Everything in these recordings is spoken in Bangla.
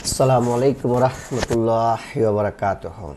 আসসালামু আলাইকুম রাহমাতুল্লাহি ওয়া বারাকাতুহু।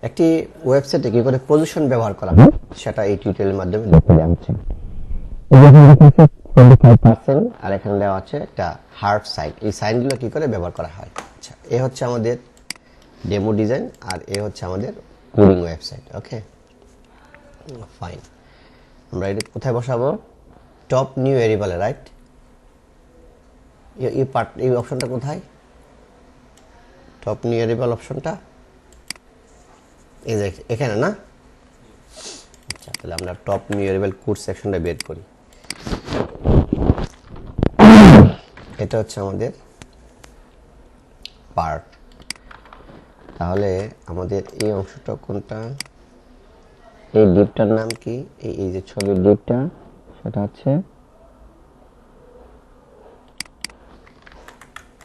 একটি ওয়েবসাইটে কি করে পজিশন ব্যবহার করা হয় সেটা এই টিউটোরিয়ালের মাধ্যমে দেখে যাচ্ছি। এখানে লেখা আছে 25% আর এখানে দেওয়া আছে একটা হার্ফ সাইন। এই সাইনগুলো কি করে ব্যবহার করা হয়। আচ্ছা, এই হচ্ছে আমাদের ডেমো ডিজাইন আর এই হচ্ছে আমাদের কোডিং ওয়েবসাইট। ওকে, ফাইন। আমরা এটা কোথায় বসাবো? টপ নিউ ভেরিয়েবলে, রাইট? এই অপশনটা কোথায়? টপ নিউ ভেরিয়েবল অপশনটা এই যে এখানে না? আচ্ছা, তাহলে আমরা টপ নিউ ভেরিয়েবল কোড সেকশনটা বের করি। এটা হচ্ছে আমাদের পার্ট। তাহলে আমাদের এই অংশটা কোনটা? এই ডিপটার নাম কি? এই যে ছবির ডিপটা, সেটা হচ্ছে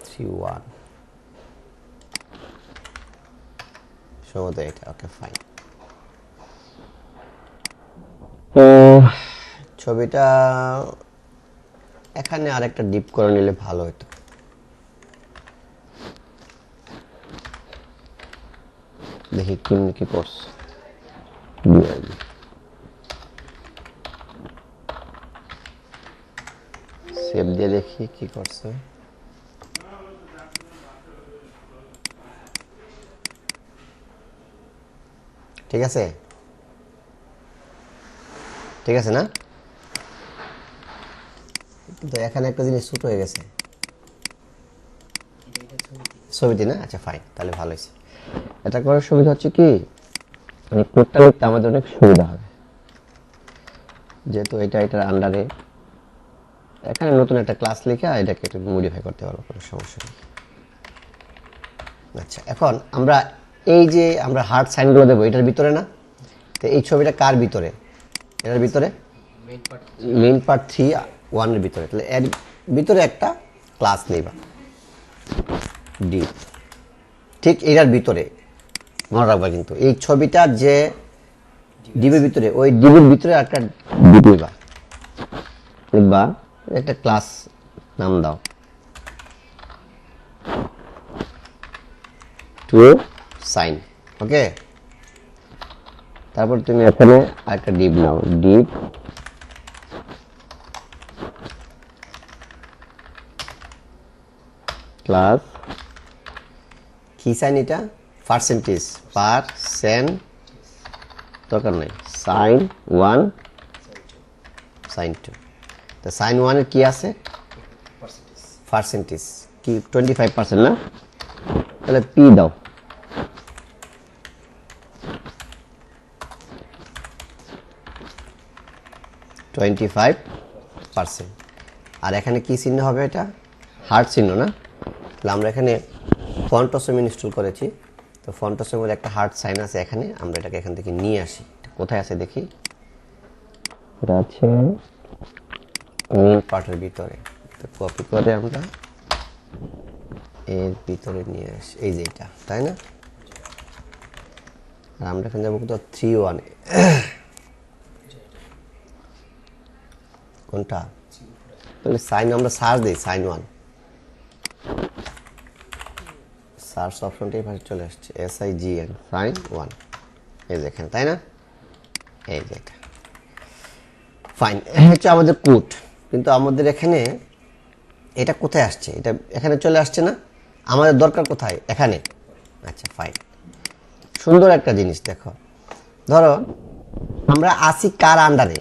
3.1 সম্ভবত এটা। ওকে, ফাইন। তো ছবিটা এখানে আরেকটা ডিপ করে নিলে ভালো হতো। দেখি কি কোর্স সেভ দিয়ে দেখি কি করছে। ঠিক আছে, ঠিক আছে না? কিন্তু এখানে একটা জিনিস ছোট হয়ে গেছে ছবিটি, না? আচ্ছা, ফাইন, তাহলে ভালো হয়েছে। এটা করার সুবিধা হচ্ছে কি, মানে কোডটা লিখতে আমাদের অনেক সুবিধা হবে, যেহেতু এটার আন্ডারে এখানে নতুন একটা ক্লাস লিখে এটাকে একটু মডিফাই করতে পারবো, কোনো সমস্যা নেই। আচ্ছা, এখন আমরা এই যে আমরা হার্ড সাইনগুলো দেবো এটার ভিতরে না? তো এই ছবিটা কার ভিতরে? এটার ভিতরে মেইন পার্ট 3.1 এর ভিতরে। তাহলে এর ভিতরে একটা ক্লাস নেবা ডিপ, ঠিক এটার ভিতরে। মনে রাখবা কিন্তু এই ছবিটা যে ডিবের ভিতরে, ওই ডিবের ভিতরে একটা ডিপ নেবা, লিখবা একটা ক্লাস নাম দাও টু সাইন। ওকে, তারপর তুমি এখানে একটা ডিপ নাও, ডিপ ক্লাস কি সাইন? এটা পার্সেন্টেজ, দরকার নেই, সাইন 1 সাইন 2। তো সাইন 1 এর কি আছে? পার্সেন্টেজ কি 25% না? তাহলে পি দাও। আর এখানে কি চিহ্ন হবে? এটা হার্ট চিহ্ন না? তাহলে আমরা এখানে ফন্টসম ইনস্টল করেছি, তো ফন্টসমের একটা হার্ট সাইন আছে এখানে। আমরা এটাকে এখান থেকে নিয়ে আসি। কোথায় আছে দেখি? এটা আছে মেইন পার্টের ভিতরে। তো কপি করে আমরা এর ভিতরে নিয়ে আসি, এই যে এটা, তাই না? আর আমরা এখানে যাবো কোথাও 3.1 কোনটা? তাহলে সাইন আমরা সার্চ দিই, সাইন 1, সার্চ অপশনটা এই পাশে চলে আসছে, SIGN সাইন 1, এই যে এখানে, তাই না? এই যে এটা, ফাইন। হচ্ছে আমাদের কোড, কিন্তু আমাদের এখানে এটা কোথায় আসছে? এটা এখানে চলে আসছে না? আমাদের দরকার কোথায়? এখানে। আচ্ছা, ফাইন। সুন্দর একটা জিনিস দেখো, ধরো আমরা আসি কার আন্ডারে?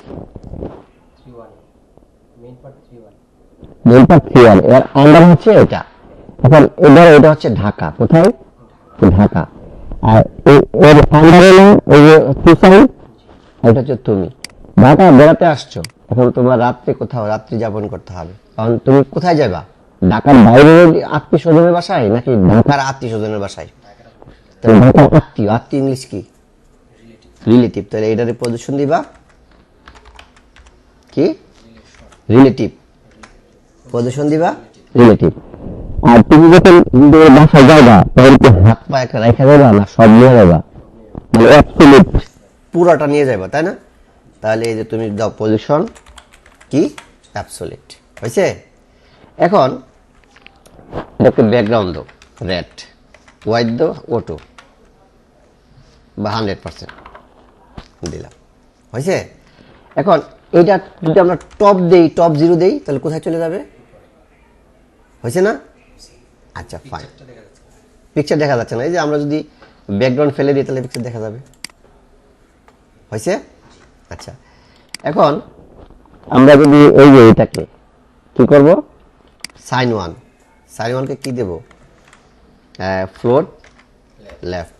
মেইন পার্ট 3.1 এর আন্ডার হচ্ছে এটা। এখন এটা হচ্ছে ঢাকা। কোথায়? ঢাকা। আর এর আন্ডারে না ওই যে সুসাইন, এটা হচ্ছে তুমি। ঢাকা বেড়াতে আসছো, এখন তোমার রাত্রি যাপন করতে হবে। কারণ তুমি কোথায় যাবা? ঢাকার বাইরের আত্মীয় স্বজনের বাসায় নাকি ঢাকার আত্মীয় স্বজনের বাসায়? তাহলে ঢাকার আত্মীয় ইংলিশ কি? রিলেটিভ। তাহলে এটারে পজিশন দিবা কি? রিলেটিভ। পজিশন দিবা রিলেটিভ। আর তুমি যখন বাসায় যাবা তখন কি হাত পা একটা রেখে দেবা না সব নিয়ে যাবা? মানে অ্যাবসলিউট পুরোটা নিয়ে যাবা, তাই না? তাহলে এই যে তুমি দাও পজিশন কি? অ্যাবসলিউট। হয়েছে? এখন একটা ব্যাকগ্রাউন্ড দাও। রেট ওয়াইড দো O2 বা 100% দিলাম, হয়েছে? এখন এটা যদি আমরা টপ দেই, টপ 0 দেই, তাহলে কোথায় চলে যাবে? হয়েছে না? আচ্ছা ফাইন, পিকচার দেখা যাচ্ছে না। এই যে আমরা যদি ব্যাকগ্রাউন্ড ফেলে দিই তাহলে পিকচার দেখা যাবে, হয়েছে? আচ্ছা, এখন আমরা যদি এই যে এটাকে কি করব, সাইন 1 কে কি দেব? ফ্লোট লেফট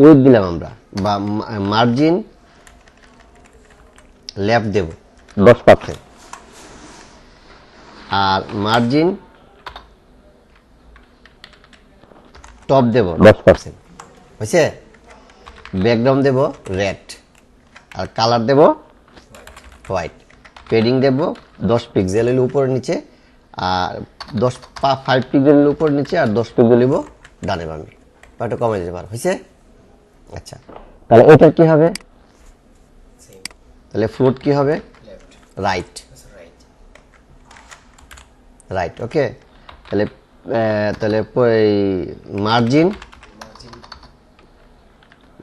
উইথ দিলাম আমরা, বা মার্জিন লেফট দেব 10%, আর মার্জিন টপ দেব 10%, হয়েছে? ব্যাকগ্রাউন্ড দেব রেড, আর কালার দেব হোয়াইট, পেডিং দেব 10 পিক্সেলের উপর নিচে, আর 5 পিক্সেলের উপর নিচে, আর 10 পিক্সেল দেব ডানে বামে, একটু কমে যেতে পারে, হয়েছে? আচ্ছা, তাহলে এটা কি হবে? তাহলে ফ্লোট কি হবে? রাইট, রাইট, ওকে। তাহলে তাহলে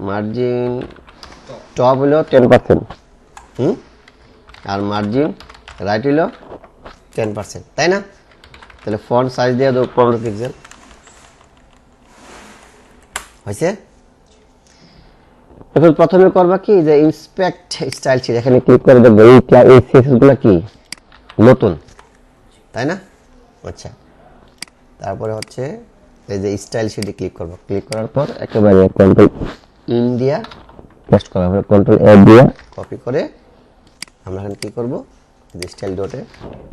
মার্জিন টপ হলো 10%, আর মার্জিন রাইট হলো 10%, তাই না? তাহলে ফন্ট সাইজ দিয়ে দেবো 15 পিক্সেল, হয়েছে? এখন প্রথমে করবা কি, যে ইন্সপেক্ট স্টাইল শিট, এখানে ক্লিক করে দেখবো এই সিএসএস গুলো কি নতুন, তাই না? আচ্ছা, তারপরে হচ্ছে এই যে স্টাইল শিটে ক্লিক করবো, ক্লিক করার পর একেবারে কন্ট্রোল ইন্ডিয়া পেস্ট করা হবে, কন্ট্রোল এ দিয়ে কপি করে আমরা এখানে কি করব, যে স্টাইল ডটে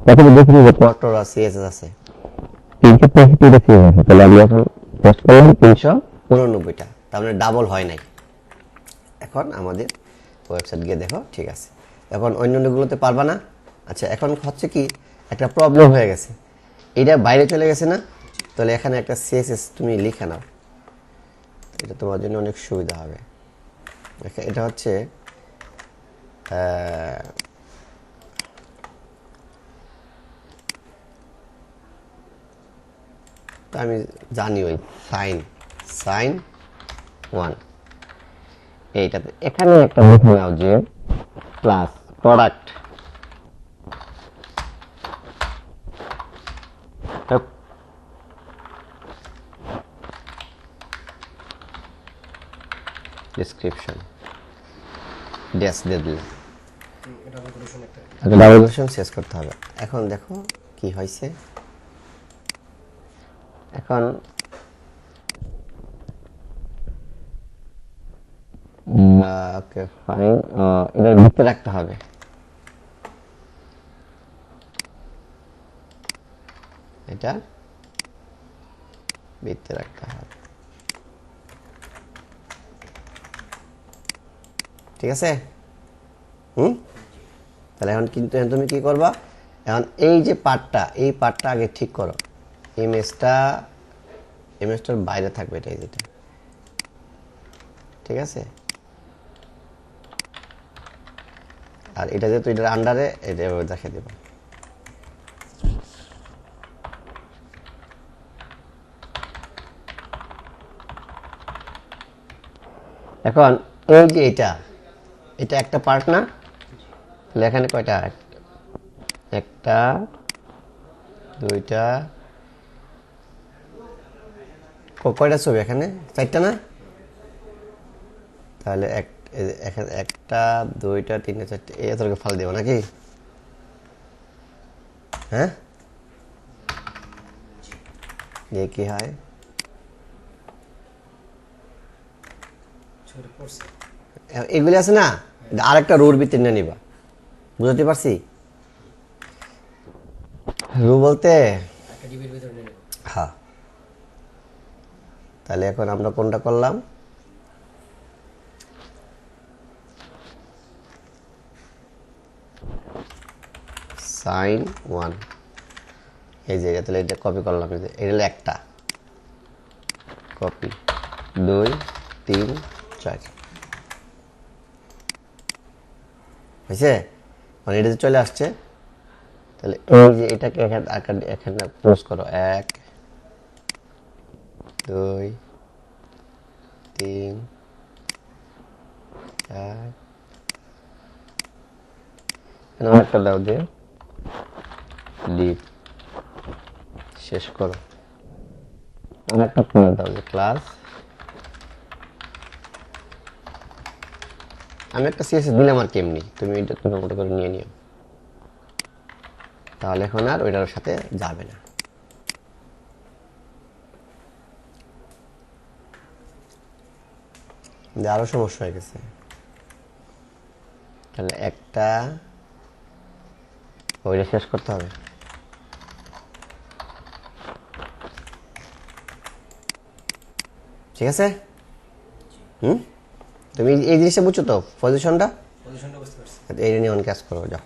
প্রথমে দেখে নিব কতটা সিএসএস আছে, 365টা সিএসএস আছে। তাহলে আমরা এখন পেস্ট করলাম 389টা, তার মানে ডাবল হয় নাই। এখন আমাদের ওয়েবসাইট গিয়ে দেখো, ঠিক আছে। এখন অন্যগুলোতে পারবা না। আচ্ছা, এখন হচ্ছে কি, একটা প্রবলেম হয়ে গেছে, এটা বাইরে চলে গেছে না? তাহলে এখানে একটা সিএসএস তুমি লিখে নাও, এটা তোমার জন্য অনেক সুবিধা হবে। এটা হচ্ছে আমি জানি ওই সাইন 1, এইটাতে এখানে একটা লিখে নাও যে প্লাস প্রোডাক্ট ডেসক্রিপশন ড্যাশ দিয়ে দিলাম, ডাবল কোটেশন শেষ করতে হবে। এখন দেখো কি হয়েছে, এখন ওকে ফাইন, এটার ভিতরে রাখতে হবে, এটা ভিতরে রাখতে হবে, ঠিক আছে? তাহলে এখন কিন্তু তুমি কি করবা, এখন এই যে পার্টটা আগে ঠিক করো, ইমেজটার বাইরে থাকবে এটা, যেটা, ঠিক আছে? আর এটা যেহেতু এটার আন্ডারে, এটা দেখে দেব। এখন এই যে এটা একটা পার্ট না? তাহলে এখানে কয়টা? একটা, দুইটা, কয়টা ছবি এখানে? 4টা না? তাহলে এখানে 1টা 2টা 3টা 4টা, এতটুকু ফাল দেবো নাকি? হ্যাঁ, দিয়ে কি হয়, এগুলি আছে না, আরেকটা রোর ভিতরে নিয়ে নিবা, বুঝতে পারছি? রো বলতে হ্যাঁ। তাহলে এখন আমরা কোনটা করলাম, সাইন 1, এই যে, তাহলে এটা কপি করলাম, এটা হলো একটা কপি, 2 3 4, হয়েছে? মানে এটা চলে আসছে। তাহলে এই যে এটাকে এখানে ক্লোজ করো, 1 2 3 4 একটা দাও দিয়ে লিভ শেষ করো। একটা পুনর দাও যে ক্লাস। আমি একটা সিএসএস দিলাম আর কেমনি, তুমি এটা তোমার মতো করে নিয়ে নিও, তাহলে এখন আর ওইটার সাথে যাবে না। আরো সমস্যা হয়ে গেছে, তাহলে একটা ওইটা শেষ করতে হবে। ঠিক আছে? তুমি এই জিনিসটা বুঝছো তো, পজিশনটা বুঝতে পারছি। এই নিয়ে অন কাজ করো, যাও।